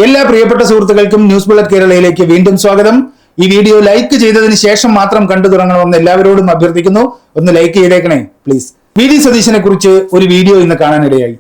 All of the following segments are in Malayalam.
എല്ലാ പ്രിയപ്പെട്ട സുഹൃത്തുക്കൾക്കും ന്യൂസ് ബുള്ളറ്റ് കേരളയിലേക്ക് വീണ്ടും സ്വാഗതം. ഈ വീഡിയോ ലൈക്ക് ചെയ്തതിന് ശേഷം മാത്രം കണ്ടു തുടങ്ങണമെന്ന് എല്ലാവരോടും അഭ്യർത്ഥിക്കുന്നു. ഒന്ന് ലൈക്ക് ചെയ്തേക്കണേ പ്ലീസ്. വി.ഡി. സതീശനെ കുറിച്ച് ഒരു വീഡിയോ ഇന്ന് കാണാനിടയായി.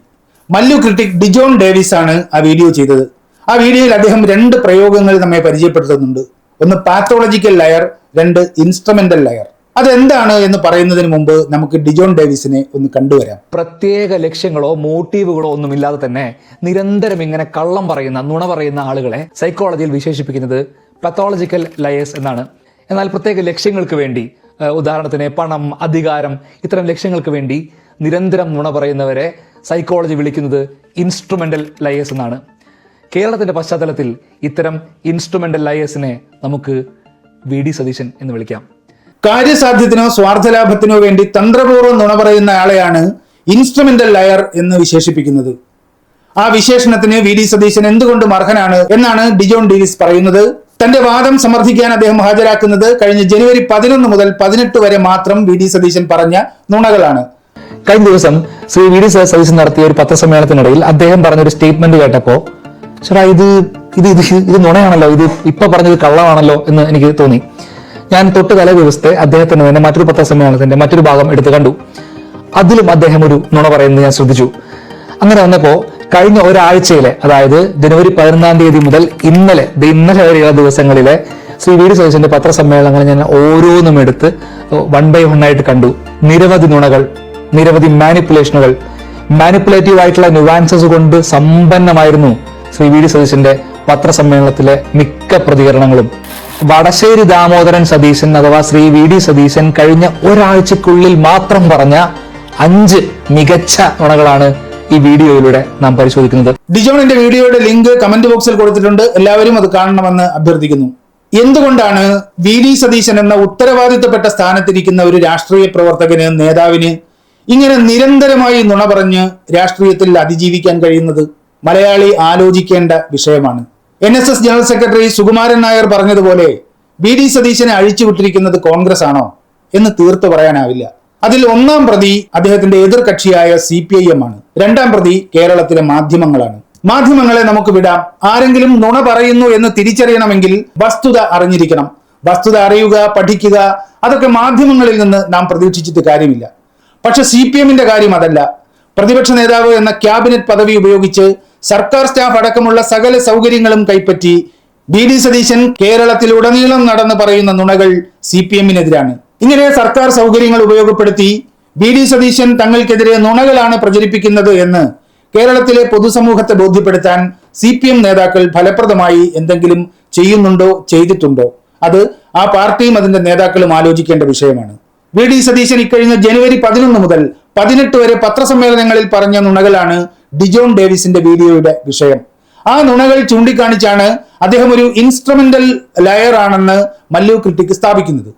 മല്ലു ക്രിട്ടിക് ഡിജോൺ ഡേവിസ് ആണ് ആ വീഡിയോ ചെയ്തത്. ആ വീഡിയോയിൽ അദ്ദേഹം രണ്ട് പ്രയോഗങ്ങൾ നമ്മെ പരിചയപ്പെടുത്തുന്നുണ്ട്. ഒന്ന് പാത്തോളജിക്കൽ ലയർ, രണ്ട് ഇൻസ്ട്രുമെന്റൽ ലയർ. അതെന്താണ് എന്ന് പറയുന്നതിന് മുമ്പ് നമുക്ക് ഡിജോൺ ഡേവിസിനെ ഒന്ന് കണ്ടുവരാം. പ്രത്യേക ലക്ഷ്യങ്ങളോ മോട്ടീവുകളോ ഒന്നുമില്ലാതെ തന്നെ നിരന്തരം ഇങ്ങനെ കള്ളം പറയുന്ന, നുണ പറയുന്ന ആളുകളെ സൈക്കോളജിയിൽ വിശേഷിപ്പിക്കുന്നത് പത്തോളജിക്കൽ ലയേഴ്സ് എന്നാണ്. എന്നാൽ പ്രത്യേക ലക്ഷ്യങ്ങൾക്ക് വേണ്ടി, ഉദാഹരണത്തിന് പണം, അധികാരം, ഇത്തരം ലക്ഷ്യങ്ങൾക്ക് വേണ്ടി നിരന്തരം നുണ പറയുന്നവരെ സൈക്കോളജി വിളിക്കുന്നത് ഇൻസ്ട്രുമെന്റൽ ലയേഴ്സ് എന്നാണ്. കേരളത്തിന്റെ പശ്ചാത്തലത്തിൽ ഇത്തരം ഇൻസ്ട്രുമെന്റൽ ലയേഴ്സിനെ നമുക്ക് വി.ഡി. സതീശൻ എന്ന് വിളിക്കാം. കാര്യസാധ്യത്തിനോ സ്വാർത്ഥലാഭത്തിനോ വേണ്ടി തന്ത്രപൂർവ്വം നുണ പറയുന്ന ആളെയാണ് ഇൻസ്ട്രുമെന്റൽ ലയർ എന്ന് വിശേഷിപ്പിക്കുന്നത്. ആ വിശേഷണത്തിന് വി.ഡി. സതീശൻ എന്തുകൊണ്ടും അർഹനാണ് എന്നാണ് ഡിജോൺ ഡേവിസ് പറയുന്നത്. തന്റെ വാദം സമർത്ഥിക്കാൻ അദ്ദേഹം ഹാജരാക്കുന്നത് കഴിഞ്ഞ ജനുവരി 11 മുതൽ 18 വരെ മാത്രം വി.ഡി. സതീശൻ പറഞ്ഞ നുണകളാണ്. കഴിഞ്ഞ ദിവസം ശ്രീ വി.ഡി. സതീശൻ നടത്തിയ ഒരു പത്രസമ്മേളനത്തിനിടയിൽ അദ്ദേഹം പറഞ്ഞൊരു സ്റ്റേറ്റ്മെന്റ് കേട്ടപ്പോ ചേട്ടാ ഇത് നുണയാണല്ലോ, ഇത് ഇപ്പൊ പറഞ്ഞത് കള്ളമാണല്ലോ എന്ന് എനിക്ക് തോന്നി. ഞാൻ തൊട്ട് തലേ ദിവസത്തെ അദ്ദേഹത്തിന് തന്നെ മറ്റൊരു പത്രസമ്മേളനത്തിന്റെ മറ്റൊരു ഭാഗം എടുത്തു കണ്ടു. അതിലും അദ്ദേഹം ഒരു നുണ പറയുന്നത് ഞാൻ ശ്രദ്ധിച്ചു. അങ്ങനെ വന്നപ്പോ കഴിഞ്ഞ ഒരാഴ്ചയിലെ, അതായത് ജനുവരി 11 തീയതി മുതൽ ഇന്നലെ വരെയുള്ള ദിവസങ്ങളിലെ ശ്രീ വി.ഡി. സതീശന്റെ പത്രസമ്മേളനങ്ങൾ ഞാൻ ഓരോന്നും എടുത്ത് 1 by 1 ആയിട്ട് കണ്ടു. നിരവധി നുണകൾ, നിരവധി മാനിപ്പുലേറ്റീവ് ആയിട്ടുള്ള ന്യൂവാൻസസ് കൊണ്ട് സമ്പന്നമായിരുന്നു ശ്രീ വി.ഡി. സതീശന്റെ പത്രസമ്മേളനത്തിലെ മിക്ക പ്രതികരണങ്ങളും. വടശ്ശേരി ദാമോദരൻ സതീശൻ അഥവാ ശ്രീ വി.ഡി. സതീശൻ കഴിഞ്ഞ ഒരാഴ്ചക്കുള്ളിൽ മാത്രം പറഞ്ഞ 5 മികച്ച നുണകളാണ് ഈ വീഡിയോയിലൂടെ നാം പരിശോധിക്കുന്നത്. ഡിജോണിന്റെ വീഡിയോയുടെ ലിങ്ക് കമന്റ് ബോക്സിൽ കൊടുത്തിട്ടുണ്ട്. എല്ലാവരും അത് കാണണമെന്ന് അഭ്യർത്ഥിക്കുന്നു. എന്തുകൊണ്ടാണ് വി.ഡി. സതീശൻ എന്ന ഉത്തരവാദിത്തപ്പെട്ട സ്ഥാനത്തിരിക്കുന്ന ഒരു രാഷ്ട്രീയ പ്രവർത്തകന്, നേതാവിന് ഇങ്ങനെ നിരന്തരമായി നുണ പറഞ്ഞ് രാഷ്ട്രീയത്തിൽ അതിജീവിക്കാൻ കഴിയുന്നത്? മലയാളി ആലോചിക്കേണ്ട വിഷയമാണ്. NSS general secretary Sukumaran Nair പറഞ്ഞതുപോലെ വി.ഡി. സതീശനെ അഴിച്ചുവിട്ടിരിക്കുന്നത് കോൺഗ്രസ് ആണോ എന്ന് തീർത്തു പറയാനാവില്ല. അതിൽ ഒന്നാം പ്രതി അദ്ദേഹത്തിന്റെ എതിർകക്ഷിയായ CPIM ആണ്. രണ്ടാം പ്രതി കേരളത്തിലെ മാധ്യമങ്ങളാണ്. മാധ്യമങ്ങളെ നമുക്ക് വിടാം. ആരെങ്കിലും നുണ പറയുന്നു എന്ന് തിരിച്ചറിയണമെങ്കിൽ വസ്തുത അറിഞ്ഞിരിക്കണം. വസ്തുത അറിയുക, പഠിക്കുക, അതൊക്കെ മാധ്യമങ്ങളിൽ നിന്ന് നാം പ്രതീക്ഷിച്ചിട്ട് കാര്യമില്ല. പക്ഷെ CPMന്റെ കാര്യം അതല്ല. പ്രതിപക്ഷ നേതാവ് എന്ന ക്യാബിനറ്റ് പദവി ഉപയോഗിച്ച് സർക്കാർ സ്റ്റാഫ് അടക്കമുള്ള സകല സൗകര്യങ്ങളും കൈപ്പറ്റി വി.ഡി. സതീശൻ കേരളത്തിലുടനീളം നടന്ന് പറയുന്ന നുണകൾ CPMനെതിരാണ്. ഇങ്ങനെ സർക്കാർ സൗകര്യങ്ങൾ ഉപയോഗപ്പെടുത്തി വി.ഡി. സതീശൻ തങ്ങൾക്കെതിരെ നുണകളാണ് പ്രചരിപ്പിക്കുന്നത് എന്ന് കേരളത്തിലെ പൊതുസമൂഹത്തെ ബോധ്യപ്പെടുത്താൻ CPM നേതാക്കൾ ഫലപ്രദമായി എന്തെങ്കിലും ചെയ്യുന്നുണ്ടോ, ചെയ്തിട്ടുണ്ടോ? അത് ആ പാർട്ടിയും അതിന്റെ നേതാക്കളും ആലോചിക്കേണ്ട വിഷയമാണ്. വി.ഡി. സതീശൻ ഇക്കഴിഞ്ഞ ജനുവരി 11 മുതൽ 18 വരെ പത്രസമ്മേളനങ്ങളിൽ പറഞ്ഞ നുണകളാണ് ഡിജോൺ ഡേവിസിന്റെ വീഡിയോയുടെ വിഷയം. ആ നുണകൾ ചൂണ്ടിക്കാണിച്ചാണ് അദ്ദേഹം ഒരു ഇൻസ്ട്രുമെന്റൽ ലയർ ആണെന്ന് മല്ലു ക്രിട്ടിക് സ്ഥാപിക്കുന്നത്.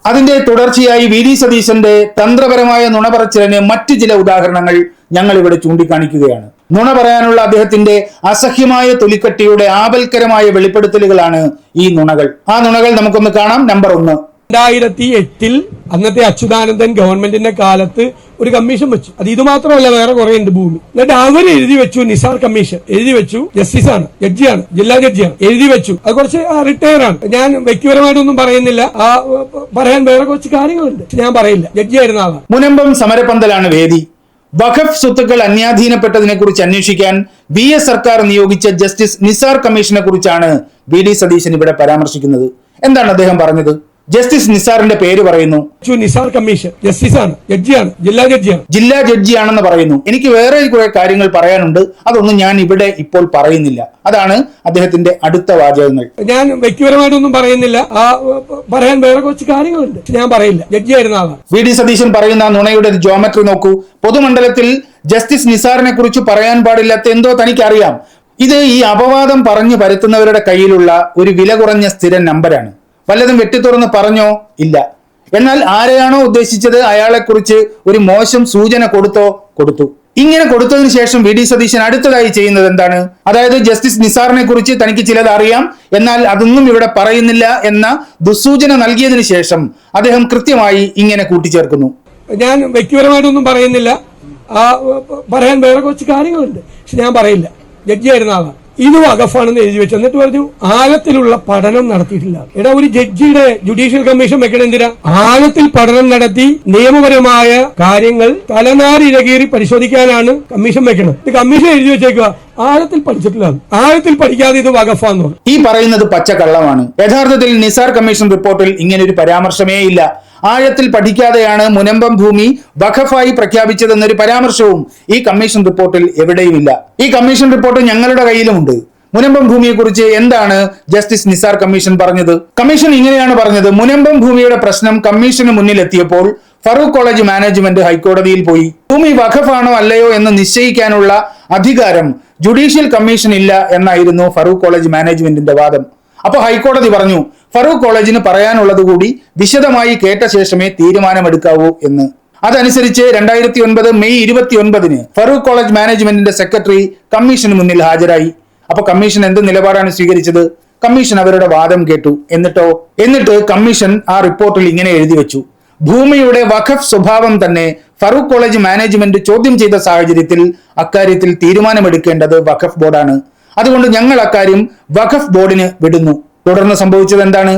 അതിന്റെ തുടർച്ചയായി വി.ഡി. സതീശന്റെ തന്ത്രപരമായ നുണ പറച്ചിലിന് മറ്റു ചില ഉദാഹരണങ്ങൾ ഞങ്ങൾ ഇവിടെ ചൂണ്ടിക്കാണിക്കുകയാണ്. നുണ പറയാനുള്ള അദ്ദേഹത്തിന്റെ അസഹ്യമായ തൊലിക്കട്ടിയുടെ ആപൽക്കരമായ വെളിപ്പെടുത്തലുകളാണ് ഈ നുണകൾ. ആ നുണകൾ നമുക്കൊന്ന് കാണാം. നമ്പർ 1, 2008 അന്നത്തെ അച്യുതാനന്ദൻ ഗവൺമെന്റിന്റെ കാലത്ത് ഒരു കമ്മീഷൻ വെച്ചു. അത് ഇത് മാത്രമല്ല, വേറെ കുറെ ഉണ്ട് ഭൂമി. എന്നിട്ട് അവർ എഴുതി വെച്ചു, നിസാർ കമ്മീഷൻ എഴുതി വെച്ചു. ജസ്റ്റിസാണ്, ജഡ്ജിയാണ്, ജില്ലാ ജഡ്ജിയാണ്, എഴുതി വെച്ചു. അത് കുറച്ച് റിട്ടയർ ആണ്. ഞാൻ വ്യക്തിപരമായിട്ടൊന്നും പറയുന്നില്ല. പറയാൻ വേറെ കുറച്ച് കാര്യങ്ങളുണ്ട്, ഞാൻ പറയില്ല. ജഡ്ജിയായിരുന്ന ആളാണ്. മുനമ്പം സമരപന്തലാണ് വേദി. വഖഫ് സ്വത്തുക്കൾ അന്യാധീനപ്പെട്ടതിനെ കുറിച്ച് അന്വേഷിക്കാൻ VS സർക്കാർ നിയോഗിച്ച ജസ്റ്റിസ് നിസാർ കമ്മീഷനെ കുറിച്ചാണ് വി.ഡി. സതീശൻ ഇവിടെ പരാമർശിക്കുന്നത്. എന്താണ് അദ്ദേഹം പറഞ്ഞത്? ജസ്റ്റിസ് നിസാറിന്റെ പേര് പറയുന്നു. നിസാർ കമ്മീഷൻ ജസ്റ്റിസാണ്, ജഡ്ജിയാണ്, ജില്ലാ ജഡ്ജിയാണ്. ജില്ലാ ജഡ്ജിയാണെന്ന് പറയുന്നു. എനിക്ക് വേറെ കുറെ കാര്യങ്ങൾ പറയാനുണ്ട്. അതൊന്നും ഞാൻ ഇവിടെ ഇപ്പോൾ പറയുന്നില്ല. അതാണ് അദ്ദേഹത്തിന്റെ അടുത്ത വാചകങ്ങൾ. ഞാൻ വ്യക്തിപരമായിട്ടൊന്നും പറയുന്നില്ല. പറയാൻ വേറെ കുറച്ച് കാര്യങ്ങളുണ്ട്, ഞാൻ പറയില്ല. ജഡ്ജിയായിരുന്ന ആളാണ്. വി.ഡി. സതീശൻ പറയുന്ന നുണയുടെ ജോമെട്രി നോക്കൂ. പൊതുമണ്ഡലത്തിൽ ജസ്റ്റിസ് നിസാറിനെ കുറിച്ച് പറയാൻ പാടില്ലാത്ത എന്തോ തനിക്കറിയാം. ഇത് ഈ അപവാദം പറഞ്ഞു പരത്തുന്നവരുടെ കയ്യിലുള്ള ഒരു വില കുറഞ്ഞ സ്ഥിര നമ്പരാണ്. വല്ലതും വെട്ടിത്തുറന്ന് പറഞ്ഞോ? ഇല്ല. എന്നാൽ ആരെയാണോ ഉദ്ദേശിച്ചത് അയാളെക്കുറിച്ച് ഒരു മോശം സൂചന കൊടുത്തു. ഇങ്ങനെ കൊടുത്തതിന് ശേഷം വി.ഡി. സതീശൻ അടുത്തതായി ചെയ്യുന്നത് എന്താണ്? അതായത് ജസ്റ്റിസ് നിസാറിനെ കുറിച്ച് തനിക്ക് ചിലത് അറിയാം, എന്നാൽ അതൊന്നും ഇവിടെ പറയുന്നില്ല എന്ന ദുസ്സൂചന നൽകിയതിനു ശേഷം അദ്ദേഹം കൃത്യമായി ഇങ്ങനെ കൂട്ടിച്ചേർക്കുന്നു. ഞാൻ വ്യക്തിപരമായിട്ടൊന്നും പറയുന്നില്ല. പറയാൻ വേറെ കുറച്ച് കാര്യങ്ങളുണ്ട്, പക്ഷെ ഞാൻ പറയില്ല. ജഡ്ജിയായിരുന്ന ആളാണ്. ഇത് വഖഫാണെന്ന് എഴുതി വെച്ചു. എന്നിട്ട് പറഞ്ഞു ആഴത്തിലുള്ള പഠനം നടത്തിയിട്ടില്ല. എടാ, ഒരു ജഡ്ജിയുടെ ജുഡീഷ്യൽ കമ്മീഷൻ വെക്കണം എന്തിനാ? ആഴത്തിൽ പഠനം നടത്തി നിയമപരമായ കാര്യങ്ങൾ തലനാരിഴകീറി പരിശോധിക്കാനാണ് കമ്മീഷൻ വെക്കണം. ഇത് കമ്മീഷൻ എഴുതി വെച്ചേക്കുക ആഴത്തിൽ പഠിച്ചിട്ടില്ല. ആഴത്തിൽ പഠിക്കാതെ ഇത് വഖഫാന്ന് പറഞ്ഞു. ഈ പറയുന്നത് പച്ചക്കള്ളമാണ്. യഥാർത്ഥത്തിൽ നിസാർ കമ്മീഷൻ റിപ്പോർട്ടിൽ ഇങ്ങനെ ഒരു പരാമർശമേ ഇല്ല. ആഴത്തിൽ പഠിക്കാതെയാണ് മുനമ്പം ഭൂമി വഖഫായി പ്രഖ്യാപിച്ചതെന്നൊരു പരാമർശവും ഈ കമ്മീഷൻ റിപ്പോർട്ടിൽ എവിടെയുമില്ല. ഈ കമ്മീഷൻ റിപ്പോർട്ട് ഞങ്ങളുടെ കയ്യിലുമുണ്ട്. മുനമ്പം ഭൂമിയെക്കുറിച്ച് എന്താണ് ജസ്റ്റിസ് നിസാർ കമ്മീഷൻ പറഞ്ഞത്? കമ്മീഷൻ ഇങ്ങനെയാണ് പറഞ്ഞത്: മുനമ്പം ഭൂമിയുടെ പ്രശ്നം കമ്മീഷന് മുന്നിലെത്തിയപ്പോൾ ഫറൂഖ് കോളേജ് മാനേജ്മെന്റ് ഹൈക്കോടതിയിൽ പോയി. ഭൂമി വഖഫാണോ അല്ലയോ എന്ന് നിശ്ചയിക്കാനുള്ള അധികാരം ജുഡീഷ്യൽ കമ്മീഷൻ ഇല്ല എന്നായിരുന്നു ഫറൂഖ് കോളേജ് മാനേജ്മെന്റിന്റെ വാദം. അപ്പൊ ഹൈക്കോടതി പറഞ്ഞു ഫറൂഖ് കോളേജിന് പറയാനുള്ളത് കൂടി വിശദമായി കേട്ട ശേഷമേ തീരുമാനമെടുക്കാവൂ എന്ന്. അതനുസരിച്ച് 2009 മെയ് 29 ഫറൂഖ് കോളേജ് മാനേജ്മെന്റിന്റെ സെക്രട്ടറി കമ്മീഷന് മുന്നിൽ ഹാജരായി. അപ്പൊ കമ്മീഷൻ എന്ത് നിലപാടാണ് സ്വീകരിച്ചത്? കമ്മീഷൻ അവരുടെ വാദം കേട്ടു. എന്നിട്ട് കമ്മീഷൻ ആ റിപ്പോർട്ടിൽ ഇങ്ങനെ എഴുതി വെച്ചു: ഭൂമിയുടെ വഖഫ് സ്വഭാവം തന്നെ ഫറൂഖ് കോളേജ് മാനേജ്മെന്റ് ചോദ്യം ചെയ്ത സാഹചര്യത്തിൽ അക്കാര്യത്തിൽ തീരുമാനമെടുക്കേണ്ടത് വഖഫ് ബോർഡാണ്. അതുകൊണ്ട് ഞങ്ങൾ അക്കാര്യം വഖഫ് ബോർഡിന് വിടുന്നു. തുടർന്ന് സംഭവിച്ചത് എന്താണ്?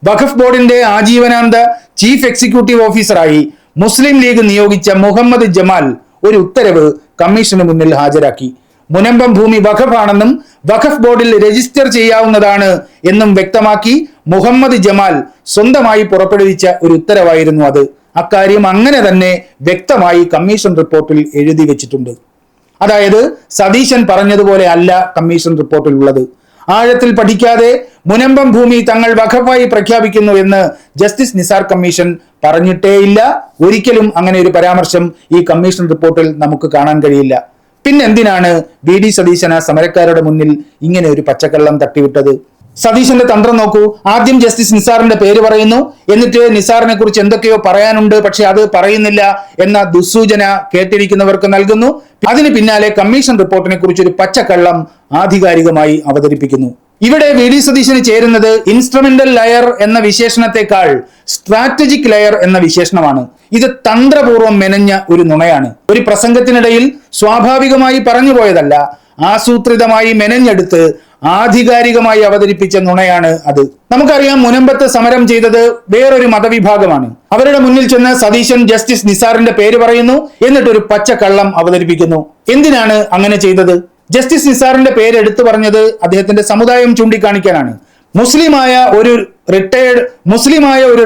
വഖഫ് ബോർഡിന്റെ ആജീവനാന്ത ചീഫ് എക്സിക്യൂട്ടീവ് ഓഫീസറായി മുസ്ലിം ലീഗ് നിയോഗിച്ച മുഹമ്മദ് ജമാൽ ഒരു ഉത്തരവ് കമ്മീഷന് മുന്നിൽ ഹാജരാക്കി. മുനമ്പം ഭൂമി വഖഫാണെന്നും വഖഫ് ബോർഡിൽ രജിസ്റ്റർ ചെയ്യാവുന്നതാണ് എന്നും വ്യക്തമാക്കി മുഹമ്മദ് ജമാൽ സ്വന്തമായി പുറപ്പെടുവിച്ച ഒരു ഉത്തരവായിരുന്നു അത്. അക്കാര്യം അങ്ങനെ തന്നെ വ്യക്തമായി കമ്മീഷൻ റിപ്പോർട്ടിൽ എഴുതി വെച്ചിട്ടുണ്ട്. അതായത് സതീശൻ പറഞ്ഞതുപോലെ അല്ല കമ്മീഷൻ റിപ്പോർട്ടിൽ ഉള്ളത്. ആഴത്തിൽ പഠിക്കാതെ മുനമ്പം ഭൂമി തങ്ങൾ വഖഫായി പ്രഖ്യാപിക്കുന്നു എന്ന് ജസ്റ്റിസ് നിസാർ കമ്മീഷൻ പറഞ്ഞിട്ടേയില്ല. ഒരിക്കലും അങ്ങനെ ഒരു പരാമർശം ഈ കമ്മീഷൻ റിപ്പോർട്ടിൽ നമുക്ക് കാണാൻ കഴിയില്ല. പിന്നെന്തിനാണ് VD സതീശൻ ആ സമരക്കാരുടെ മുന്നിൽ ഇങ്ങനെ ഒരു പച്ചക്കള്ളം തട്ടിവിട്ടത്? സതീശന്റെ തന്ത്രം നോക്കൂ. ആദ്യം ജസ്റ്റിസ് നിസാറിന്റെ പേര് പറയുന്നു, എന്നിട്ട് നിസാറിനെ കുറിച്ച് എന്തൊക്കെയോ പറയാനുണ്ട്, പക്ഷെ അത് പറയുന്നില്ല എന്ന ദുസ്സൂചന കേട്ടിരിക്കുന്നവർക്ക് നൽകുന്നു. അതിന് പിന്നാലെ കമ്മീഷൻ റിപ്പോർട്ടിനെ കുറിച്ച് ഒരു പച്ചക്കള്ളം ആധികാരികമായി അവതരിപ്പിക്കുന്നു. ഇവിടെ VD സതീശന് ചേരുന്നത് ഇൻസ്ട്രുമെന്റൽ ലെയർ എന്ന വിശേഷണത്തെക്കാൾ സ്ട്രാറ്റജിക് ലെയർ എന്ന വിശേഷണമാണ്. ഇത് തന്ത്രപൂർവ്വം മെനഞ്ഞ ഒരു നുണയാണ്. ഒരു പ്രസംഗത്തിനിടയിൽ സ്വാഭാവികമായി പറഞ്ഞു പോയതല്ല, ആസൂത്രിതമായി മെനഞ്ഞെടുത്ത് ആധികാരികമായി അവതരിപ്പിച്ച നുണയാണ് അത്. നമുക്കറിയാം, മുനമ്പത്ത് സമരം ചെയ്തത് വേറൊരു മതവിഭാഗമാണ്. അവരുടെ മുന്നിൽ ചെന്ന് സതീശൻ ജസ്റ്റിസ് നിസാറിന്റെ പേര് പറയുന്നു, എന്നിട്ടൊരു പച്ചക്കള്ളം അവതരിപ്പിക്കുന്നു. എന്തിനാണ് അങ്ങനെ ചെയ്തത്? ജസ്റ്റിസ് നിസാറിന്റെ പേര് എടുത്തു പറഞ്ഞത് അദ്ദേഹത്തിന്റെ സമുദായം ചൂണ്ടിക്കാണിക്കാനാണ്. മുസ്ലിമായ ഒരു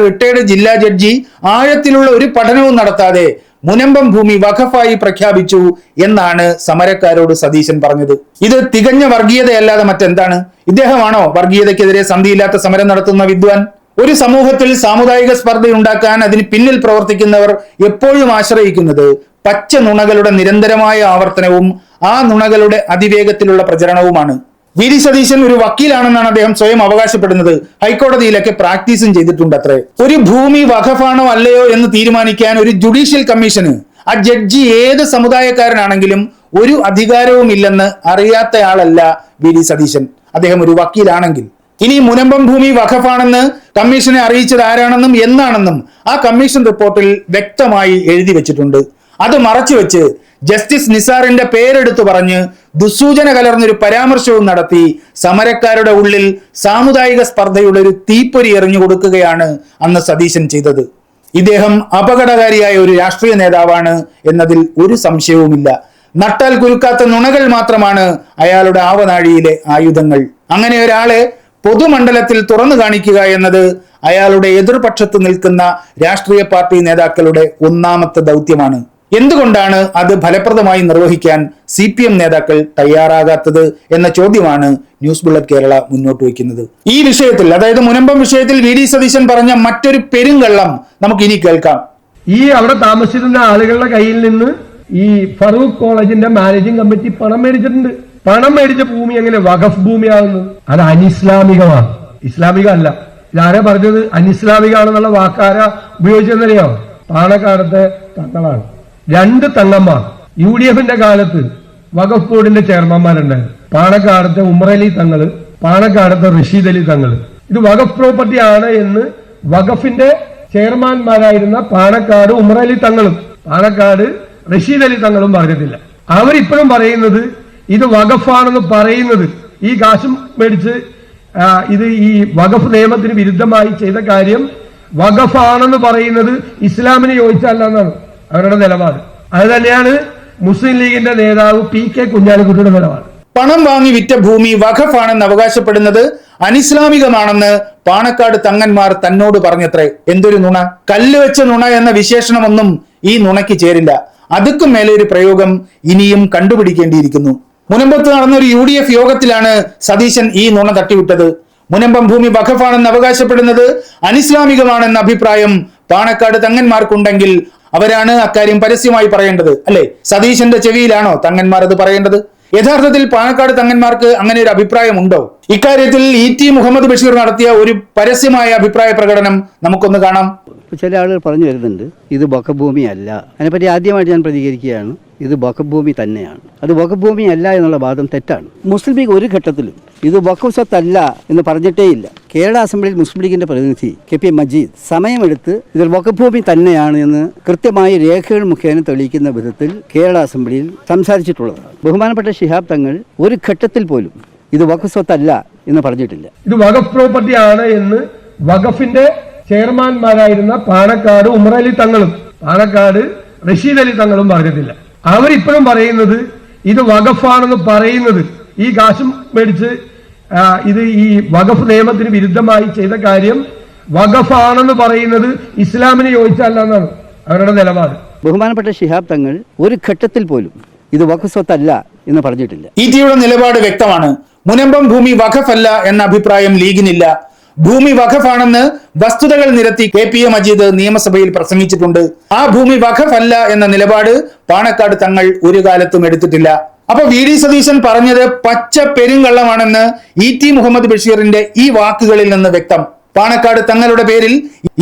റിട്ടയർഡ് ജില്ലാ ജഡ്ജി ആഴത്തിലുള്ള ഒരു പഠനവും നടത്താതെ മുനമ്പം ഭൂമി വഖഫായി പ്രഖ്യാപിച്ചു എന്നാണ് സമരക്കാരോട് സതീശൻ പറഞ്ഞത്. ഇത് തികഞ്ഞ വർഗീയതയല്ലാതെ മറ്റെന്താണ്? ഇദ്ദേഹമാണോ വർഗീയതയ്ക്കെതിരെ സന്ധിയില്ലാത്ത സമരം നടത്തുന്ന വിദ്വാൻ? ഒരു സമൂഹത്തിൽ സാമുദായിക സ്പർദ്ധയുണ്ടാക്കാൻ അതിന് പിന്നിൽ പ്രവർത്തിക്കുന്നവർ എപ്പോഴും ആശ്രയിക്കുന്നത് പച്ച നുണകളുടെ നിരന്തരമായ ആവർത്തനവും ആ നുണകളുടെ അതിവേഗത്തിലുള്ള പ്രചരണവുമാണ്. VD സതീശൻ ഒരു വക്കീലാണെന്നാണ് അദ്ദേഹം സ്വയം അവകാശപ്പെടുന്നത്. ഹൈക്കോടതിയിലൊക്കെ പ്രാക്ടീസും ചെയ്തിട്ടുണ്ട് അത്രേ. ഒരു ഭൂമി വഖഫാണോ അല്ലയോ എന്ന് തീരുമാനിക്കാൻ ഒരു ജുഡീഷ്യൽ കമ്മീഷന് ആ ജഡ്ജി ഏത് സമുദായക്കാരനാണെങ്കിലും ഒരു അധികാരവും ഇല്ലെന്ന് അറിയാത്തയാളല്ല VD സതീശൻ. അദ്ദേഹം ഒരു വക്കീലാണെങ്കിൽ. ഇനി മുനമ്പം ഭൂമി വഖഫാണെന്ന് കമ്മീഷനെ അറിയിച്ചത് ആരാണെന്നും എന്നാണെന്നും ആ കമ്മീഷൻ റിപ്പോർട്ടിൽ വ്യക്തമായി എഴുതി വെച്ചിട്ടുണ്ട്. അത് മറച്ചുവെച്ച് ജസ്റ്റിസ് നിസാറിന്റെ പേരെടുത്തു പറഞ്ഞ് ദുസ്സൂചന കലർന്നൊരു പരാമർശവും നടത്തി സമരക്കാരുടെ ഉള്ളിൽ സാമുദായിക സ്പർദ്ധയുടെ ഒരു തീപ്പൊരി എറിഞ്ഞു കൊടുക്കുകയാണ് അന്ന് സതീശൻ ചെയ്തത്. ഇദ്ദേഹം അപകടകാരിയായ ഒരു രാഷ്ട്രീയ നേതാവാണ് എന്നതിൽ ഒരു സംശയവുമില്ല. നട്ടാൽ കുരുക്കാത്ത നുണകൾ മാത്രമാണ് അയാളുടെ ആവനാഴിയിലെ ആയുധങ്ങൾ. അങ്ങനെ ഒരാളെ പൊതുമണ്ഡലത്തിൽ തുറന്നു കാണിക്കുക എന്നത് അയാളുടെ എതിർപക്ഷത്ത് നിൽക്കുന്ന രാഷ്ട്രീയ പാർട്ടി നേതാക്കളുടെ ഒന്നാമത്തെ ദൗത്യമാണ്. എന്തുകൊണ്ടാണ് അത് ഫലപ്രദമായി നിർവഹിക്കാൻ CPM നേതാക്കൾ തയ്യാറാകാത്തത് എന്ന ചോദ്യമാണ് ന്യൂസ് ബുള്ളറ്റ് കേരള മുന്നോട്ട് വയ്ക്കുന്നത്. ഈ വിഷയത്തിൽ, അതായത് മുനമ്പം വിഷയത്തിൽ VD സതീശൻ പറഞ്ഞ മറ്റൊരു പെരുങ്കള്ളം നമുക്ക് ഇനി കേൾക്കാം. ഈ അവിടെ താമസിച്ചിരുന്ന ആളുകളുടെ കയ്യിൽ നിന്ന് ഈ ഫറൂഖ് കോളേജിന്റെ മാനേജിംഗ് കമ്മിറ്റി പണം മേടിച്ചിട്ടുണ്ട്. പണം മേടിച്ച ഭൂമി എങ്ങനെ വഖഫ് ഭൂമിയാകുന്നു? അത് അനിസ്ലാമികമാണ്, ഇസ്ലാമികമല്ല. ഇതാരാ പറഞ്ഞത് അനിസ്ലാമികമാണെന്നുള്ള വാക്കാരാ ഉപയോഗിച്ചെന്നറിയോ? പാണക്കാടത്തെ തങ്ങളാണ്. 2 തങ്ങന്മാർ UDFന്റെ കാലത്ത് വഖഫ് ബോർഡിന്റെ ചെയർമാൻമാരുണ്ടായിരുന്നു. പാണക്കാടത്തെ ഉമറലി തങ്ങള്, പാണക്കാടത്തെ റഷീദ് അലി തങ്ങള്. ഇത് വഖഫ് പ്രോപ്പർട്ടി ആണ് എന്ന് വഖഫിന്റെ ചെയർമാൻമാരായിരുന്ന പാണക്കാട് ഉമറലി തങ്ങളും പാണക്കാട് റഷീദ് അലി തങ്ങളും പറഞ്ഞിട്ടില്ല. അവരിപ്പോഴും പറയുന്നത് ഇത് വഖഫാണെന്ന് പറയുന്നത് ഈ കാശും മേടിച്ച് ഇത് ഈ വഖഫ് നിയമത്തിന് വിരുദ്ധമായി ചെയ്ത കാര്യം വഖഫാണെന്ന് പറയുന്നത് ഇസ്ലാമിന് യോജിച്ചല്ല എന്നാണ് അവരുടെ നിലപാട്. അത് തന്നെയാണ് മുസ്ലിം ലീഗിന്റെ നേതാവ് PK കുഞ്ഞാലിക്കുട്ടിയുടെ നിലപാട്. പണം വാങ്ങി വിറ്റ ഭൂമി വഖഫാണെന്ന് അവകാശപ്പെടുന്നത് അനിസ്ലാമികമാണെന്ന് പാണക്കാട് തങ്ങന്മാർ തന്നോട് പറഞ്ഞത്രേ. എന്തൊരു നുണ! കല്ല് വെച്ച നുണ എന്ന വിശേഷണമൊന്നും ഈ നുണയ്ക്ക് ചേരില്ല. അതുക്കും മേലെ ഒരു പ്രയോഗം ഇനിയും കണ്ടുപിടിക്കേണ്ടിയിരിക്കുന്നു. മുനമ്പത്ത് നടന്ന ഒരു UDF യോഗത്തിലാണ് സതീശൻ ഈ നുണ തട്ടിവിട്ടത്. മുനമ്പം ഭൂമി വഖഫാണെന്ന് അവകാശപ്പെടുന്നത് അനിസ്ലാമികമാണെന്ന അഭിപ്രായം പാണക്കാട് തങ്ങന്മാർക്കുണ്ടെങ്കിൽ അവരാണ് അക്കാര്യം പരസ്യമായി പറയേണ്ടത്, അല്ലെ? സതീശന്റെ ചെവിയിലാണോ തങ്ങന്മാർ അത് പറയേണ്ടത്? യഥാർത്ഥത്തിൽ പാണക്കാട് തങ്ങന്മാർക്ക് അങ്ങനെ ഒരു അഭിപ്രായം ഉണ്ടോ? ഇക്കാര്യത്തിൽ ET മുഹമ്മദ് ബഷീർ നടത്തിയ ഒരു പരസ്യമായ അഭിപ്രായ പ്രകടനം നമുക്കൊന്ന് കാണാം. ചില ആളുകൾ പറഞ്ഞു വരുന്നുണ്ട് ഇത് വഖഫ് ഭൂമി അല്ല. അതിനെപ്പറ്റി ആദ്യമായിട്ട് ഞാൻ പ്രതികരിക്കുകയാണ്. ഇത് വഖഫ് ഭൂമി തന്നെയാണ്. അത് വഖഫ് ഭൂമി അല്ല എന്നുള്ള വാദം തെറ്റാണ്. മുസ്ലിം ലീഗ് ഒരു ഘട്ടത്തിലും ഇത് വഖഫ് സ്വത്തല്ല എന്ന് പറഞ്ഞിട്ടേയില്ല. കേരള അസംബ്ലിയിൽ മുസ്ലിം ലീഗിന്റെ പ്രതിനിധി KP മജീദ് സമയമെടുത്ത് ഇതിൽ വഖഫ് ഭൂമി തന്നെയാണ് എന്ന് കൃത്യമായി രേഖകൾ മുഖേന തെളിയിക്കുന്ന വിധത്തിൽ കേരള അസംബ്ലിയിൽ സംസാരിച്ചിട്ടുള്ളതാണ്. ബഹുമാനപ്പെട്ട ശിഹാബ് തങ്ങൾ ഒരു ഘട്ടത്തിൽ പോലും ഇത് വഖഫ് സ്വത്തല്ല എന്ന് പറഞ്ഞിട്ടില്ല. ഇത് വഖഫ് പ്രോപ്പർട്ടി ആണ് എന്ന് വഖഫിന്റെ ചെയർമാൻമാരായിരുന്ന പാണക്കാട് ഉമർ അലി തങ്ങളും പാണക്കാട് റഷീദ് അലി തങ്ങളും പറഞ്ഞിട്ടില്ല. അവരിപ്പോഴും പറയുന്നത് ഇത് വഖഫാണെന്ന് പറയുന്നത് ഈ കാശും മേടിച്ച് ഇത് ഈ വഖഫ് നിയമത്തിന് വിരുദ്ധമായി ചെയ്ത കാര്യം വഖഫാണെന്ന് പറയുന്നത് ഇസ്ലാമിന് യോജിച്ചല്ല എന്നാണ് അവരുടെ നിലപാട്. ബഹുമാനപ്പെട്ട ശിഹാബ് തങ്ങൾ ഒരു ഘട്ടത്തിൽ പോലും ഇത് വഖഫ് സ്വത്തല്ല എന്ന് പറഞ്ഞിട്ടില്ല. ETയുടെ നിലപാട് വ്യക്തമാണ്. മുനമ്പം ഭൂമി വഖഫല്ല എന്ന അഭിപ്രായം ലീഗിനില്ല. ഭൂമി വഖഫാണെന്ന് വസ്തുതകൾ നിരത്തി KPA മജീദ് നിയമസഭയിൽ പ്രസംഗിച്ചിട്ടുണ്ട്. ആ ഭൂമി വഖഫല്ല എന്ന നിലപാട് പാണക്കാട് തങ്ങൾ ഒരു കാലത്തും എടുത്തിട്ടില്ല. അപ്പൊ VD സതീശൻ പറഞ്ഞത് പച്ച പെരുങ്കള്ളമാണെന്ന് ET മുഹമ്മദ് ബഷീറിന്റെ ഈ വാക്കുകളിൽ നിന്ന് വ്യക്തം. പാണക്കാട് തങ്ങളുടെ പേരിൽ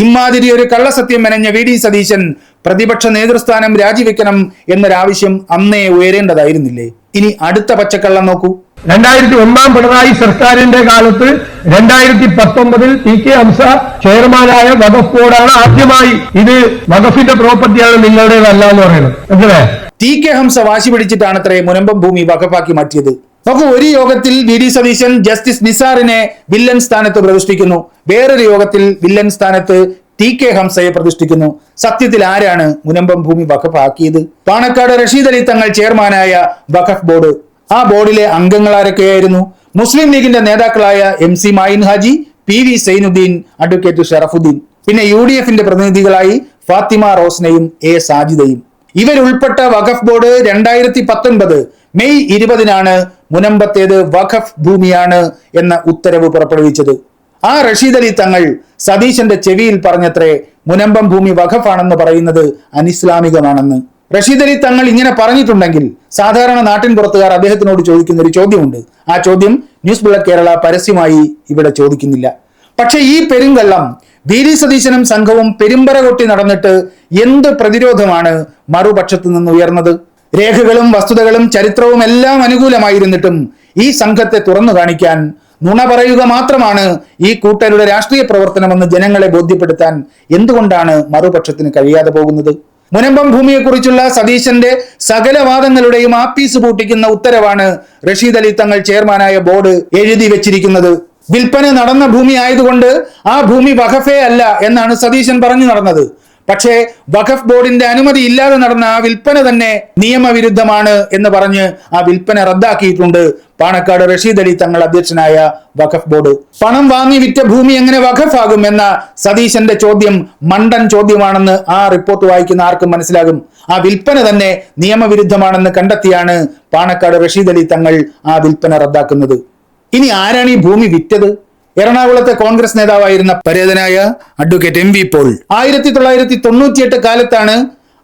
ഇമാതിരി ഒരു കള്ളസത്യം മെനഞ്ഞ VD സതീശൻ പ്രതിപക്ഷ നേതൃസ്ഥാനം രാജിവെക്കണം എന്നൊരാവശ്യം അന്നേ ഉയരേണ്ടതായിരുന്നില്ലേ? ഇനി അടുത്ത പച്ചക്കള്ളം നോക്കൂ. 2001 പിണറായി സർക്കാരിന്റെ കാലത്ത് 2019 TK ഹംസ ചെയർമാനായ വഖഫ് ബോർഡാണ് ആദ്യമായി ഇത് വഖഫിന്റെ പ്രോപ്പർട്ടിയാണ് നിങ്ങളുടേതല്ല എന്ന് പറയുന്നത്. മനസ്സിലായോ? TK ഹംസ വാശി പിടിച്ചിട്ടാണത്രേ മുനമ്പം ഭൂമി വഖഫാക്കി മാറ്റിയത്. നോക്കൂ, ഒരു യോഗത്തിൽ VD സതീശൻ ജസ്റ്റിസ് നിസാറിനെ വില്ലൻ സ്ഥാനത്ത് പ്രതിഷ്ഠിക്കുന്നു. വേറൊരു യോഗത്തിൽ വില്ലൻ സ്ഥാനത്ത് TK ഹംസയെ പ്രതിഷ്ഠിക്കുന്നു. സത്യത്തിൽ ആരാണ് മുനമ്പം ഭൂമി വഖഫാക്കിയത്? പാണക്കാട് റഷീദ് അലി തങ്ങൾ ചെയർമാനായ വഖഫ് ബോർഡ്. ആ ബോർഡിലെ അംഗങ്ങൾ ആരൊക്കെയായിരുന്നു? മുസ്ലിം ലീഗിന്റെ നേതാക്കളായ MC Mayin Haji, PV Zainuddin, advocate Sharafuddin, പിന്നെ UDFന്റെ പ്രതിനിധികളായി ഫാത്തിമ റോസ്നയും A സാജിദയും. ഇവരുൾപ്പെട്ട വഖഫ് ബോർഡ് 2019 മെയ് 20 മുനമ്പത്തേത് വഖഫ് ഭൂമിയാണ് എന്ന ഉത്തരവ് പുറപ്പെടുവിച്ചത്. ആ റഷീദ് അലി തങ്ങൾ സതീശന്റെ ചെവിയിൽ പറഞ്ഞത്രേ മുനമ്പം ഭൂമി വഖഫാണെന്ന് പറയുന്നത് അനിസ്ലാമികമാണെന്ന്. റഷീദ് അലി തങ്ങൾ ഇങ്ങനെ പറഞ്ഞിട്ടുണ്ടെങ്കിൽ സാധാരണ നാട്ടിൻ പുറത്തുകാർ അദ്ദേഹത്തിനോട് ചോദിക്കുന്ന ഒരു ചോദ്യമുണ്ട്. ആ ചോദ്യം ന്യൂസ് ബുള്ളറ്റ് കേരള പരസ്യമായി ഇവിടെ ചോദിക്കുന്നില്ല. പക്ഷെ ഈ പെരുങ്കള്ളം VD സതീശനും സംഘവും പെരുമ്പറ കൊട്ടി നടന്നിട്ട് എന്ത് പ്രതിരോധമാണ് മറുപക്ഷത്തു നിന്ന് ഉയർന്നത്? രേഖകളും വസ്തുതകളും ചരിത്രവും എല്ലാം അനുകൂലമായിരുന്നിട്ടും ഈ സംഘത്തെ തുറന്നു കാണിക്കാൻ നുണ പറയുക മാത്രമാണ് ഈ കൂട്ടരുടെ രാഷ്ട്രീയ പ്രവർത്തനമെന്ന് ജനങ്ങളെ ബോധ്യപ്പെടുത്താൻ എന്തുകൊണ്ടാണ് മറുപക്ഷത്തിന് കഴിയാതെ പോകുന്നത്? മുനമ്പം ഭൂമിയെക്കുറിച്ചുള്ള സതീശന്റെ സകല വാദങ്ങളുടെയും ആപ്പീസ് പൂട്ടിക്കുന്ന ഉത്തരവാണ് റഷീദ് അലി തങ്ങൾ ചെയർമാനായ ബോർഡ് എഴുതി വെച്ചിരിക്കുന്നത്. വിൽപ്പന നടന്ന ഭൂമി ആയതുകൊണ്ട് ആ ഭൂമി വഖഫേ അല്ല എന്നാണ് സതീശൻ പറഞ്ഞു നടന്നത്. പക്ഷേ വഖഫ് ബോർഡിന്റെ അനുമതി ഇല്ലാതെ നടന്ന ആ വിൽപ്പന തന്നെ നിയമവിരുദ്ധമാണ് എന്ന് പറഞ്ഞ് ആ വിൽപ്പന റദ്ദാക്കിയിട്ടുണ്ട് പാണക്കാട് റഷീദ് അലി തങ്ങൾ അധ്യക്ഷനായ വഖഫ് ബോർഡ്. പണം വാങ്ങി വിറ്റ ഭൂമി എങ്ങനെ വഖഫാകും എന്ന സതീശന്റെ ചോദ്യം മണ്ടൻ ചോദ്യമാണെന്ന് ആ റിപ്പോർട്ട് വായിക്കുന്ന ആർക്കും മനസ്സിലാകും. ആ വിൽപ്പന തന്നെ നിയമവിരുദ്ധമാണെന്ന് കണ്ടെത്തിയാണ് പാണക്കാട് റഷീദ് അലി തങ്ങൾ ആ വിൽപ്പന റദ്ദാക്കുന്നത്. ഇനി ആരാണ് ഈ ഭൂമി വിറ്റത്? എറണാകുളത്തെ കോൺഗ്രസ് നേതാവായിരുന്ന പരേതനായ അഡ്വക്കേറ്റ് MV പോൾ 1998 കാലത്താണ്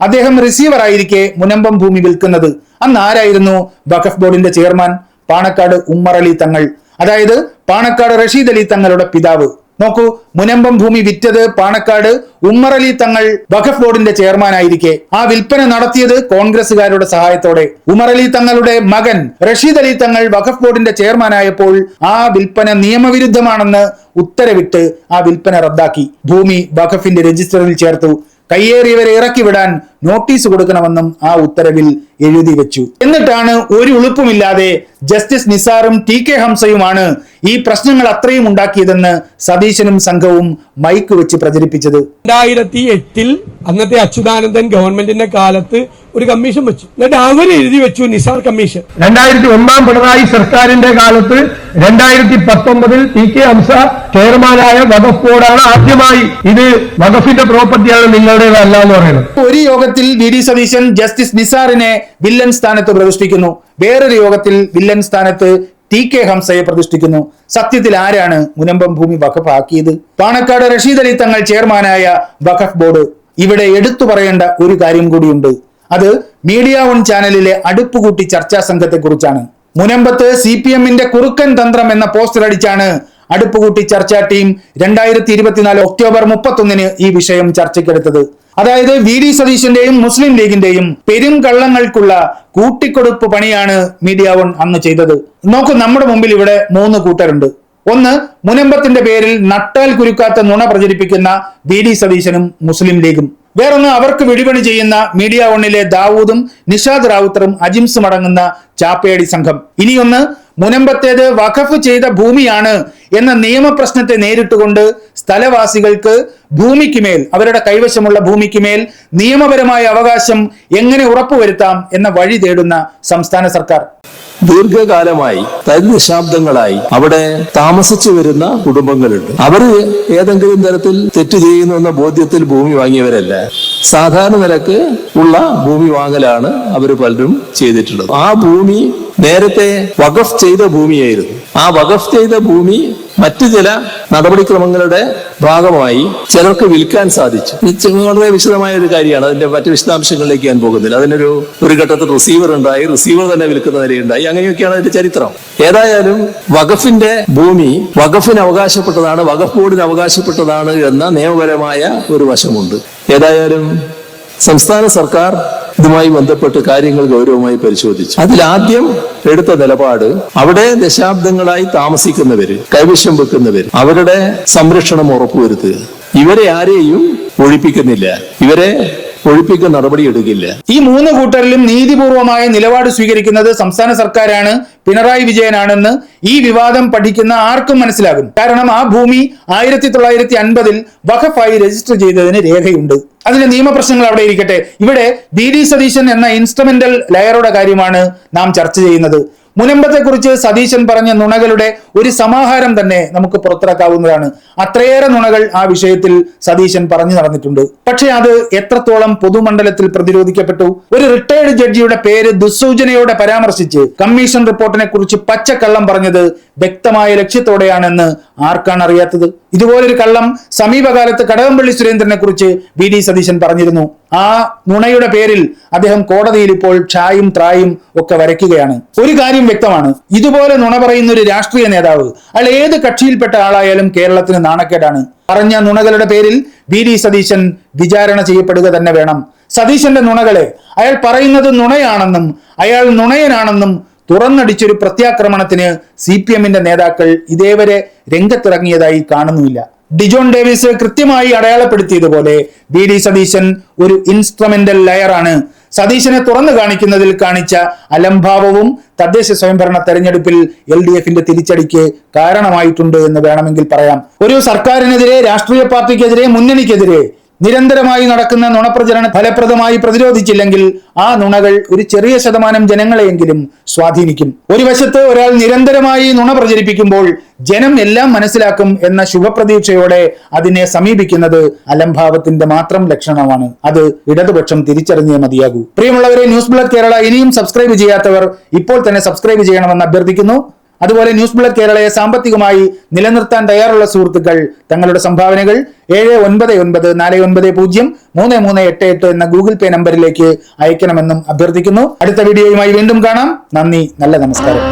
അദ്ദേഹം റിസീവർ ആയിരിക്കെ മുനമ്പം ഭൂമി വിൽക്കുന്നത്. അന്ന് ആരായിരുന്നു വഖഫ് ബോർഡിന്റെ ചെയർമാൻ? പാണക്കാട് ഉമ്മർ അലി തങ്ങൾ, അതായത് പാണക്കാട് റഷീദ് അലി തങ്ങളുടെ പിതാവ്. നോക്കൂ, മുനമ്പം ഭൂമി വിറ്റത് പാണക്കാട് ഉമ്മർ അലി തങ്ങൾ വഖഫ് ബോർഡിന്റെ ചെയർമാനായിരിക്കെ ആ വിൽപ്പന നടത്തിയത് കോൺഗ്രസുകാരുടെ സഹായത്തോടെ. ഉമർ അലി തങ്ങളുടെ മകൻ റഷീദ് അലി തങ്ങൾ വഖഫ് ബോർഡിന്റെ ചെയർമാനായപ്പോൾ ആ വിൽപ്പന നിയമവിരുദ്ധമാണെന്ന് ഉത്തരവിട്ട് ആ വിൽപ്പന റദ്ദാക്കി. ഭൂമി വഖഫിന്റെ രജിസ്റ്ററിൽ ചേർത്തു. കയ്യേറിയവരെ ഇറക്കി വിടാൻ നോട്ടീസ് കൊടുക്കണമെന്നും ആ ഉത്തരവിൽ എഴുതി വെച്ചു. എന്നിട്ടാണ് ഒരു ഉളുപ്പുമില്ലാതെ ജസ്റ്റിസ് നിസാറും ടി.കെ. ഹംസയുമാണ് ഈ പ്രശ്നങ്ങൾ അത്രയും ഉണ്ടാക്കിയതെന്ന് സതീശനും സംഘവും മൈക്ക് വെച്ച് പ്രചരിപ്പിച്ചത്. 2008 അന്നത്തെ അച്യുതാനന്ദൻ ഗവൺമെന്റിന്റെ കാലത്ത് ഒരു കമ്മീഷൻ വെച്ചു. എന്നിട്ട് അവർ എഴുതി വെച്ചു നിസാർ കമ്മീഷൻ. 2001 പിണറായി സർക്കാരിന്റെ കാലത്ത് 2019 ടി.കെ. ഹംസ ചെയർമാനായ വഖഫ് ബോർഡാണ് ആദ്യമായി ഇത് വഖഫിന്റെ പ്രോപ്പർട്ടിയാണ് നിങ്ങളുടേതല്ല എന്ന് പറയുന്നത്. ഒരു യോഗത്തിൽ വി.ഡി. സതീശൻ ജസ്റ്റിസ് നിസാറിനെ വില്ലൻ സ്ഥാനത്ത് പ്രതിഷ്ഠിക്കുന്നു. വേറൊരു യോഗത്തിൽ വില്ലൻ സ്ഥാനത്ത് ടി.കെ. ഹംസയെ പ്രതിഷ്ഠിക്കുന്നു. സത്യത്തിൽ ആരാണ് മുനമ്പം ഭൂമി വഖഫ് ആക്കിയത്? പാണക്കാട് റഷീദ് അലി തങ്ങൾ ചെയർമാനായ വഖഫ് ബോർഡ്. ഇവിടെ എടുത്തു പറയേണ്ട ഒരു കാര്യം കൂടിയുണ്ട്. അത് മീഡിയ വൺ ചാനലിലെ അടുപ്പുകൂട്ടി ചർച്ചാ സംഘത്തെ കുറിച്ചാണ്. മുനമ്പത്ത് CPM-ന്റെ കുറുക്കൻ തന്ത്രം എന്ന പോസ്റ്റർ അടിച്ചാണ് അടുപ്പുകൂട്ടി ചർച്ചാ ടീം 2024 ഒക്ടോബർ 31 ഈ വിഷയം ചർച്ചയ്ക്കെടുത്തത്. അതായത് വി.ഡി. സതീശന്റെയും മുസ്ലിം ലീഗിന്റെയും പെരും കള്ളങ്ങൾക്കുള്ള കൂട്ടിക്കൊടുപ്പ് പണിയാണ് മീഡിയ വൺ അന്ന് ചെയ്തത്. നോക്കൂ, നമ്മുടെ മുമ്പിൽ ഇവിടെ 3 കൂട്ടരുണ്ട്. ഒന്ന്, മുനമ്പത്തിന്റെ പേരിൽ നട്ടാൽ കുരുക്കാത്ത നുണ പ്രചരിപ്പിക്കുന്ന വി.ഡി. സതീശനും മുസ്ലിം ലീഗും. വേറൊന്ന്, അവർക്ക് വിടിപണി ചെയ്യുന്ന മീഡിയ വണ്ണിലെ ദാവൂദും നിഷാദ് റാവുത്തറും അജിംസും അടങ്ങുന്ന ചാപ്പേടി സംഘം. ഇനിയൊന്ന്, മുനമ്പത്തേത് വഖഫ് ചെയ്ത ഭൂമിയാണ് എന്ന നിയമപ്രശ്നത്തെ നേരിട്ടുകൊണ്ട് സ്ഥലവാസികൾക്ക് ഭൂമിക്ക് മേൽ, അവരുടെ കൈവശമുള്ള ഭൂമിക്ക് മേൽ നിയമപരമായ അവകാശം എങ്ങനെ ഉറപ്പുവരുത്താം എന്ന വഴി തേടുന്ന സംസ്ഥാന സർക്കാർ. ദീർഘകാലമായി ദശാബ്ദങ്ങളായി അവിടെ താമസിച്ചു വരുന്ന കുടുംബങ്ങളുണ്ട്. അവര് ഏതെങ്കിലും തരത്തിൽ തെറ്റ് ചെയ്യുന്നു എന്ന ബോധ്യത്തിൽ ഭൂമി വാങ്ങിയവരല്ല. സാധാരണ നിലക്ക് ഉള്ള ഭൂമി വാങ്ങലാണ് അവർ പലരും ചെയ്തിട്ടുള്ളത്. ആ ഭൂമി നേരത്തെ വഖഫ് ചെയ്ത ഭൂമിയായിരുന്നു. ആ വഖഫ് ചെയ്ത ഭൂമി മറ്റു ചില നടപടിക്രമങ്ങളുടെ ഭാഗമായി ചിലർക്ക് വിൽക്കാൻ സാധിച്ചു. വളരെ വിശദമായ ഒരു കാര്യമാണ്. അതിന്റെ മറ്റു വിശദാംശങ്ങളിലേക്ക് ഞാൻ പോകുന്നില്ല. അതിനൊരു ഘട്ടത്തിൽ റിസീവർ ഉണ്ടായി, റിസീവർ തന്നെ വിൽക്കുന്ന നിലയുണ്ടായി. അങ്ങനെയൊക്കെയാണ് അതിന്റെ ചരിത്രം. ഏതായാലും വഖഫിന്റെ ഭൂമി വഖഫിന് അവകാശപ്പെട്ടതാണ്, വഖഫ് ബോർഡിന് അവകാശപ്പെട്ടതാണ് എന്ന നിയമപരമായ ഒരു വശമുണ്ട്. ഏതായാലും സംസ്ഥാന സർക്കാർ ഇതുമായി ബന്ധപ്പെട്ട് കാര്യങ്ങൾ ഗൗരവമായി പരിശോധിച്ചു. അതിലാദ്യം എടുത്ത നിലപാട് അവിടെ ദശാബ്ദങ്ങളായി താമസിക്കുന്നവര്, കൈവശം വെക്കുന്നവര്, അവരുടെ സംരക്ഷണം ഉറപ്പുവരുത്തുക. ഇവരെ ആരെയും ഒഴിപ്പിക്കുന്നില്ല, ഇവരെ ഒഴിപ്പിക്കുന്ന നടപടി എടുക്കില്ല. ഈ 3 കൂട്ടരിലും നീതിപൂർവമായ നിലപാട് സ്വീകരിക്കുന്നത് സംസ്ഥാന സർക്കാരാണ്, പിണറായി വിജയനാണെന്ന് ഈ വിവാദം പഠിക്കുന്ന ആർക്കും മനസ്സിലാകും. കാരണം ആ ഭൂമി 1950 വഖഫായി രജിസ്റ്റർ ചെയ്തതിന് രേഖയുണ്ട്. അതിന്റെ നിയമപ്രശ്നങ്ങൾ അവിടെ ഇരിക്കട്ടെ. ഇവിടെ വി.ഡി. സതീശൻ എന്ന ഇൻസ്ട്രുമെന്റൽ ലെയറുടെ കാര്യമാണ് നാം ചർച്ച ചെയ്യുന്നത്. മുനമ്പത്തെക്കുറിച്ച് സതീശൻ പറഞ്ഞ നുണകളുടെ ഒരു സമാഹാരം തന്നെ നമുക്ക് പുറത്തിറക്കാവുന്നതാണ്. അത്രയേറെ നുണകൾ ആ വിഷയത്തിൽ സതീശൻ പറഞ്ഞു നടന്നിട്ടുണ്ട്. പക്ഷെ അത് എത്രത്തോളം പൊതുമണ്ഡലത്തിൽ പ്രതിരോധിക്കപ്പെട്ടു? ഒരു റിട്ടയർഡ് ജഡ്ജിയുടെ പേര് ദുസ്സൂചനയോടെ പരാമർശിച്ച് കമ്മീഷൻ റിപ്പോർട്ടിനെ കുറിച്ച് പച്ചക്കള്ളം പറഞ്ഞത് വ്യക്തമായ ലക്ഷ്യത്തോടെയാണെന്ന് ആർക്കാണ് അറിയാത്തത്? ഇതുപോലൊരു കള്ളം സമീപകാലത്ത് കടകംപള്ളി സുരേന്ദ്രനെ കുറിച്ച് വി.ഡി. സതീശൻ പറഞ്ഞിരുന്നു. ആ നുണയുടെ പേരിൽ അദ്ദേഹം കോടതിയിൽ ഇപ്പോൾ ഛായും ത്രായും ഒക്കെ വരയ്ക്കുകയാണ്. ഒരു കാര്യം വ്യക്തമാണ്, ഇതുപോലെ നുണ പറയുന്ന ഒരു രാഷ്ട്രീയ നേതാവ്, അയാൾ ഏത് കക്ഷിയിൽപ്പെട്ട ആളായാലും കേരളത്തിന് നാണക്കേടാണ്. പറഞ്ഞ നുണകളുടെ പേരിൽ വി.ഡി. സതീശൻ വിചാരണ ചെയ്യപ്പെടുക തന്നെ വേണം. സതീശന്റെ നുണകളെ, അയാൾ പറയുന്നത് നുണയാണെന്നും അയാൾ നുണയനാണെന്നും തുറന്നടിച്ചൊരു പ്രത്യാക്രമണത്തിന് CPM-ന്റെ നേതാക്കൾ ഇതേവരെ രംഗത്തിറങ്ങിയതായി കാണുന്നുമില്ല. ഡിജോൺ ഡേവിസ് കൃത്യമായി അടയാളപ്പെടുത്തിയതുപോലെ വി.ഡി. സതീശൻ ഒരു ഇൻസ്ട്രുമെന്റൽ ലെയറാണ്. സതീശനെ തുറന്നു കാണിക്കുന്നതിൽ കാണിച്ച അലംഭാവവും തദ്ദേശ സ്വയംഭരണ തെരഞ്ഞെടുപ്പിൽ LDF-ന്റെ തിരിച്ചടിക്ക് കാരണമായിട്ടുണ്ട് എന്ന് വേണമെങ്കിൽ പറയാം. ഒരു സർക്കാരിനെതിരെ, രാഷ്ട്രീയ പാർട്ടിക്കെതിരെ, മുന്നണിക്കെതിരെ നിരന്തരമായി നടക്കുന്ന നുണപ്രചരണം ഫലപ്രദമായി പ്രതിരോധിച്ചില്ലെങ്കിൽ ആ നുണകൾ ഒരു ചെറിയ ശതമാനം ജനങ്ങളെയെങ്കിലും സ്വാധീനിക്കും. ഒരു വശത്ത് ഒരാൾ നിരന്തരമായി നുണ പ്രചരിപ്പിക്കുമ്പോൾ ജനം എല്ലാം മനസ്സിലാക്കും എന്ന ശുഭപ്രതീക്ഷയോടെ അതിനെ സമീപിക്കുന്നത് അലംഭാവത്തിന്റെ മാത്രം ലക്ഷണമാണ്. അത് ഇടതുപക്ഷം തിരിച്ചറിഞ്ഞേ മതിയാകൂ. പ്രിയമുള്ളവരെ, ന്യൂസ് ബുള്ളറ്റ് കേരള ഇനിയും സബ്സ്ക്രൈബ് ചെയ്യാത്തവർ ഇപ്പോൾ തന്നെ സബ്സ്ക്രൈബ് ചെയ്യണമെന്ന് അഭ്യർത്ഥിക്കുന്നു. അതുപോലെ ന്യൂസ് ബുള്ളറ്റ് കേരളയെ സാമ്പത്തികമായി നിലനിർത്താൻ തയ്യാറുള്ള സുഹൃത്തുക്കൾ തങ്ങളുടെ സംഭാവനകൾ 7994903388 എന്ന ഗൂഗിൾ പേ നമ്പറിലേക്ക് അയക്കണമെന്നും അഭ്യർത്ഥിക്കുന്നു. അടുത്ത വീഡിയോയുമായി വീണ്ടും കാണാം. നന്ദി, നല്ല നമസ്കാരം.